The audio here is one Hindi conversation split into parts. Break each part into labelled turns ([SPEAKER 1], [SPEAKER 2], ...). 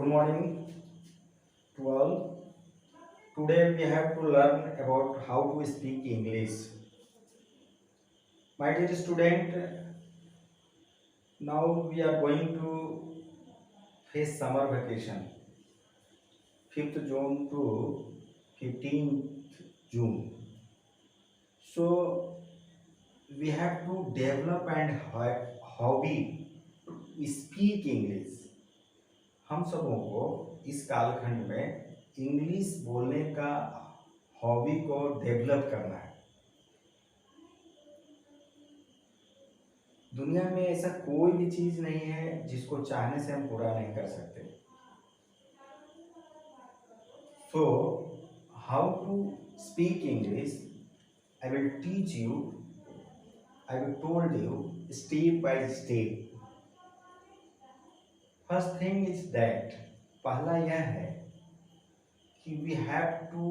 [SPEAKER 1] morning to all. Today we have to learn about how to speak English. My dear student, now we are going to face summer vacation, 5th June to 15th June. So we have to develop and hobby to speak English. हम सबों को इस कालखंड में इंग्लिश बोलने का हॉबी को डेवलप करना है। दुनिया में ऐसा कोई भी चीज नहीं है जिसको चाहने से हम पूरा नहीं कर सकते। So how to speak English, I will teach you, I will told you step by step. First thing is that, पहला यह है कि we have to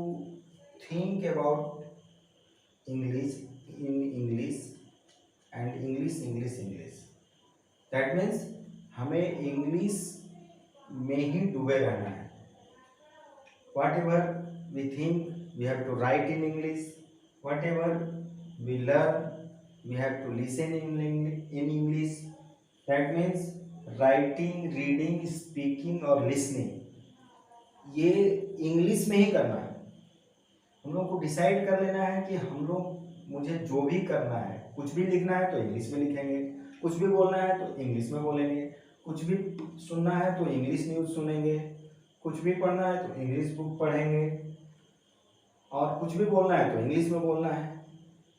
[SPEAKER 1] think about English in English and English English English. That means हमें इंग्लिश में ही डूबे रहना है। Whatever we think we have to write in English, whatever we learn we have to listen in English. That means writing, reading, speaking और लिसनिंग ये इंग्लिश में ही करना है। हम लोग को डिसाइड कर लेना है कि हम लोग मुझे जो भी करना है, कुछ भी लिखना है तो इंग्लिश में लिखेंगे, कुछ भी बोलना है तो इंग्लिश में बोलेंगे, कुछ भी सुनना है तो इंग्लिश न्यूज़ सुनेंगे, कुछ भी पढ़ना है तो इंग्लिश बुक पढ़ेंगे, और कुछ भी बोलना है तो इंग्लिश में बोलना है।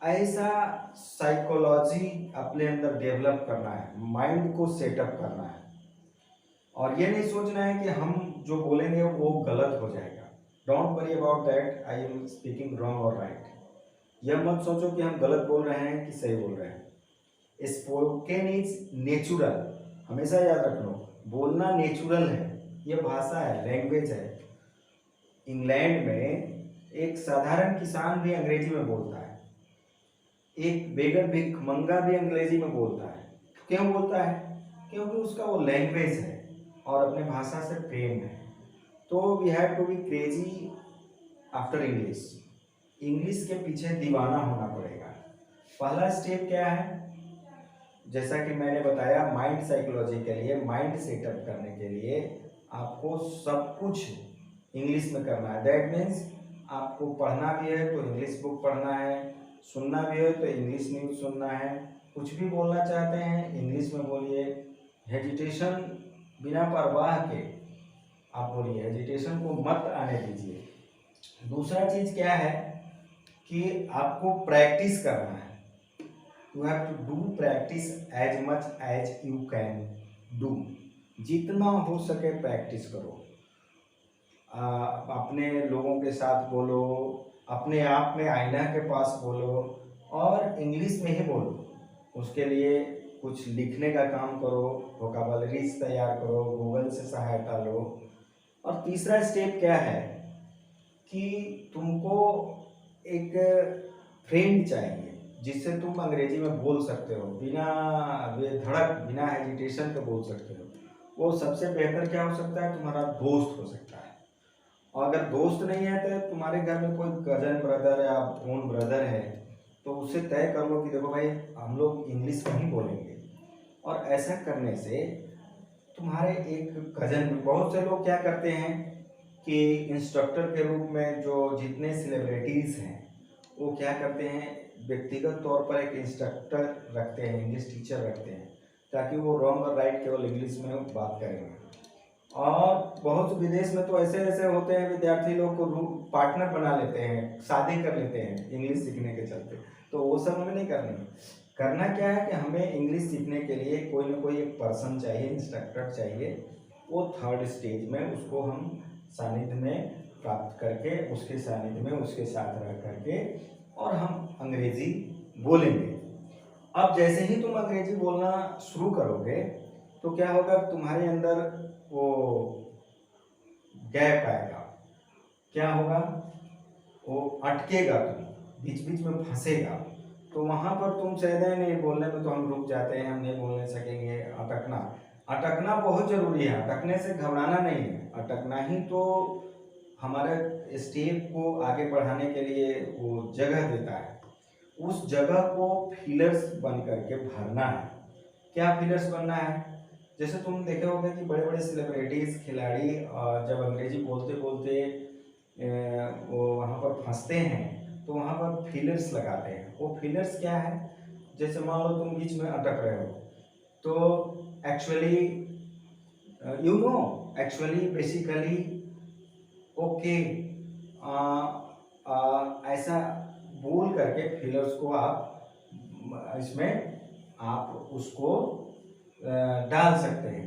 [SPEAKER 1] ऐसा साइकोलॉजी अपने अंदर डेवलप करना है, माइंड को सेटअप करना है, और ये नहीं सोचना है कि हम जो बोलेंगे वो गलत हो जाएगा। Don't worry about that I am speaking wrong और राइट। यह मत सोचो कि हम गलत बोल रहे हैं कि सही बोल रहे हैं। स्पोकन इज नेचुरल, हमेशा याद रखना, बोलना नेचुरल है, ये भाषा है, लैंग्वेज है। इंग्लैंड में एक साधारण किसान भी अंग्रेजी में बोलता है, एक बेगर भिखमंगा भी अंग्रेजी में बोलता है। क्यों बोलता है? क्योंकि उसका वो लैंग्वेज है और अपने भाषा से प्रेम है। तो we have to be crazy after English. English के पीछे दीवाना होना पड़ेगा। पहला स्टेप क्या है? जैसा कि मैंने बताया, माइंड साइकोलॉजी के लिए, माइंड सेटअप करने के लिए आपको सब कुछ इंग्लिश में करना है। दैट मीन्स आपको पढ़ना भी है तो इंग्लिश बुक पढ़ना है, सुनना भी है तो इंग्लिश न्यूज़ सुनना है, कुछ भी बोलना चाहते हैं इंग्लिश में बोलिए। हेजिटेशन बिना परवाह के आप बोलिए, हेजिटेशन को मत आने दीजिए। दूसरा चीज़ क्या है कि आपको प्रैक्टिस करना है। You have to do practice as much as you can do. जितना हो सके प्रैक्टिस करो। अपने लोगों के साथ बोलो, अपने आप में आईना के पास बोलो, और इंग्लिश में ही बोलो। उसके लिए कुछ लिखने का काम करो, वोकैबुलरीज तैयार करो, गूगल से सहायता लो। और तीसरा स्टेप क्या है कि तुमको एक फ्रेंड चाहिए जिससे तुम अंग्रेजी में बोल सकते हो, बिना धड़क, बिना हेजिटेशन के बोल सकते हो। वो सबसे बेहतर क्या हो सकता है? तुम्हारा दोस्त हो सकता है। और अगर दोस्त नहीं है तो तुम्हारे घर में कोई कजन ब्रदर या ओन ब्रदर है तो उससे तय कर लो कि देखो भाई, हम लोग इंग्लिश में ही बोलेंगे। और ऐसा करने से तुम्हारे एक कजन, बहुत से लोग क्या करते हैं कि इंस्ट्रक्टर के रूप में जो जितने सेलिब्रिटीज़ हैं वो क्या करते हैं, व्यक्तिगत तौर पर एक इंस्ट्रक्टर रखते हैं, इंग्लिश टीचर रखते हैं, ताकि वो रॉन्ग और राइट केवल इंग्लिश में बात करेंगे। और बहुत विदेश में तो ऐसे ऐसे होते हैं, विद्यार्थी लोग को पार्टनर बना लेते हैं, शादी कर लेते हैं इंग्लिश सीखने के चलते। तो वो सब हमें नहीं करनी है। करना क्या है कि हमें इंग्लिश सीखने के लिए कोई ना कोई एक पर्सन चाहिए, इंस्ट्रक्टर चाहिए। वो थर्ड स्टेज में उसको हम सानिध्य में प्राप्त करके, उसके सानिध्य में उसके साथ रह करके, और हम अंग्रेजी बोलेंगे। अब जैसे ही तुम अंग्रेजी बोलना शुरू करोगे तो क्या होगा, तुम्हारे अंदर वो गैप आएगा। क्या होगा? वो अटकेगा, तुम बीच बीच में फंसेगा। तो वहाँ पर तुम शायद नहीं, बोलने में तो हम रुक जाते हैं, हम नहीं बोलने सकेंगे, अटकना। अटकना बहुत जरूरी है, अटकने से घबराना नहीं है, अटकना ही तो हमारे स्टेप को आगे बढ़ाने के लिए वो जगह देता है। उस जगह को फिलर्स बन करके भरना है। क्या फिलर्स बनना है? जैसे तुम देखे होगे कि बड़े बड़े सेलिब्रिटीज खिलाड़ी जब अंग्रेजी बोलते बोलते वो वहाँ पर फंसते हैं तो वहाँ पर फिलर्स लगाते हैं। वो फिलर्स क्या है? जैसे मान लो तुम बीच में अटक रहे हो तो एक्चुअली एक्चुअली बेसिकली ओके ऐसा बोल करके फिलर्स को आप इसमें आप उसको डाल सकते हैं।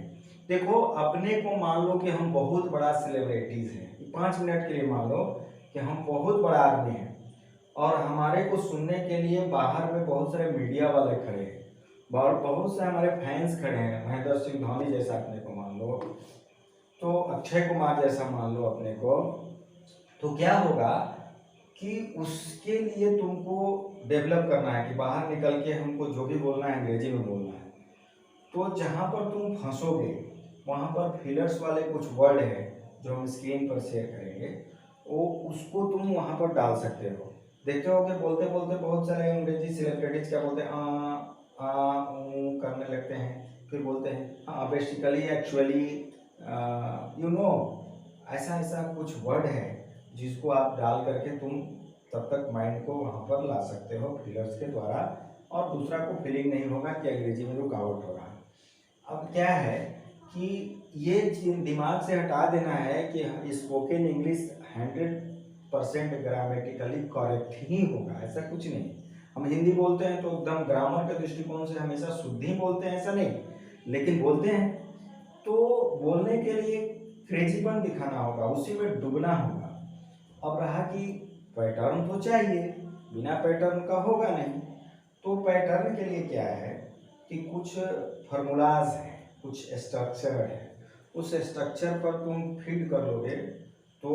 [SPEAKER 1] देखो अपने को मान लो कि हम बहुत बड़ा सेलिब्रिटीज हैं, 5 मिनट के लिए मान लो कि हम बहुत बड़ा आदमी हैं और हमारे को सुनने के लिए बाहर में बहुत सारे मीडिया वाले खड़े हैं, बहुत से हमारे फैंस खड़े हैं, महेंद्र सिंह धोनी जैसा अपने को मान लो, तो अक्षय कुमार जैसा मान लो अपने को, तो क्या होगा कि उसके लिए तुमको डेवलप करना है कि बाहर निकल के हमको जो भी बोलना है अंग्रेजी में बोलना है। तो जहाँ पर तुम फंसोगे वहाँ पर फिलर्स वाले कुछ वर्ड है जो हम स्क्रीन पर शेयर करेंगे, वो उसको तुम वहाँ पर डाल सकते हो। देखते हो कि बोलते बोलते बहुत सारे अंग्रेजी सेलिब्रिटीज क्या बोलते हैं, करने लगते हैं, फिर बोलते हैं हाँ बेसिकली एक्चुअली ऐसा ऐसा कुछ वर्ड है जिसको आप डाल करके तुम तब तक माइंड को वहाँ पर ला सकते हो फिलर्स के द्वारा, और दूसरा को फीलिंग नहीं होगा कि अंग्रेजी में रुकावट हो रहा है। अब क्या है कि ये दिमाग से हटा देना है कि स्पोकन इंग्लिश 100% ग्रामेटिकली करेक्ट ही होगा, ऐसा कुछ नहीं। हम हिंदी बोलते हैं तो एकदम ग्रामर के दृष्टिकोण से हमेशा शुद्ध ही बोलते हैं ऐसा नहीं, लेकिन बोलते हैं तो बोलने के लिए क्रेजीपन दिखाना होगा, उसी में डूबना होगा। अब रहा कि पैटर्न तो चाहिए, बिना पैटर्न का होगा नहीं। तो पैटर्न के लिए क्या है कि कुछ फार्मूलाज हैं, कुछ स्ट्रक्चर है, उस स्ट्रक्चर पर तुम फीड कर लोगे तो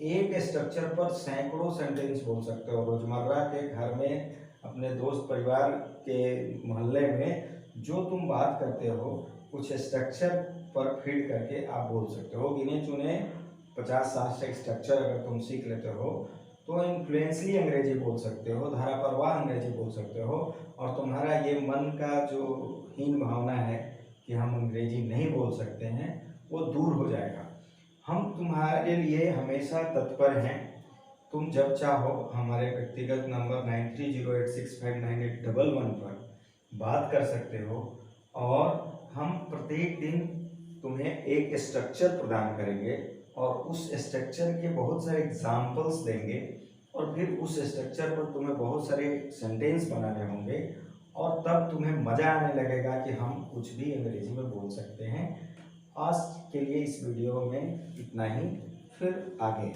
[SPEAKER 1] एक स्ट्रक्चर पर सैकड़ों सेंटेंस बोल सकते हो। रोजमर्रा के घर में, अपने दोस्त परिवार के मोहल्ले में जो तुम बात करते हो कुछ स्ट्रक्चर पर फीड करके आप बोल सकते हो। गिने चुने 50-60 स्ट्रक्चर अगर तुम सीख लेते हो तो इन्फ्लुएंसली अंग्रेजी बोल सकते हो, धाराप्रवाह अंग्रेजी बोल सकते हो, और तुम्हारा ये मन का जो हीन भावना है कि हम अंग्रेजी नहीं बोल सकते हैं वो दूर हो जाएगा। हम तुम्हारे लिए हमेशा तत्पर हैं। तुम जब चाहो हमारे व्यक्तिगत नंबर 9308659811 पर बात कर सकते हो, और हम प्रत्येक दिन तुम्हें एक स्ट्रक्चर प्रदान करेंगे और उस स्ट्रक्चर के बहुत सारे एग्जाम्पल्स देंगे, और फिर उस स्ट्रक्चर पर तुम्हें बहुत सारे सेंटेंस बनाने होंगे, और तब तुम्हें मज़ा आने लगेगा कि हम कुछ भी अंग्रेजी में बोल सकते हैं। आज के लिए इस वीडियो में इतना ही, फिर आगे।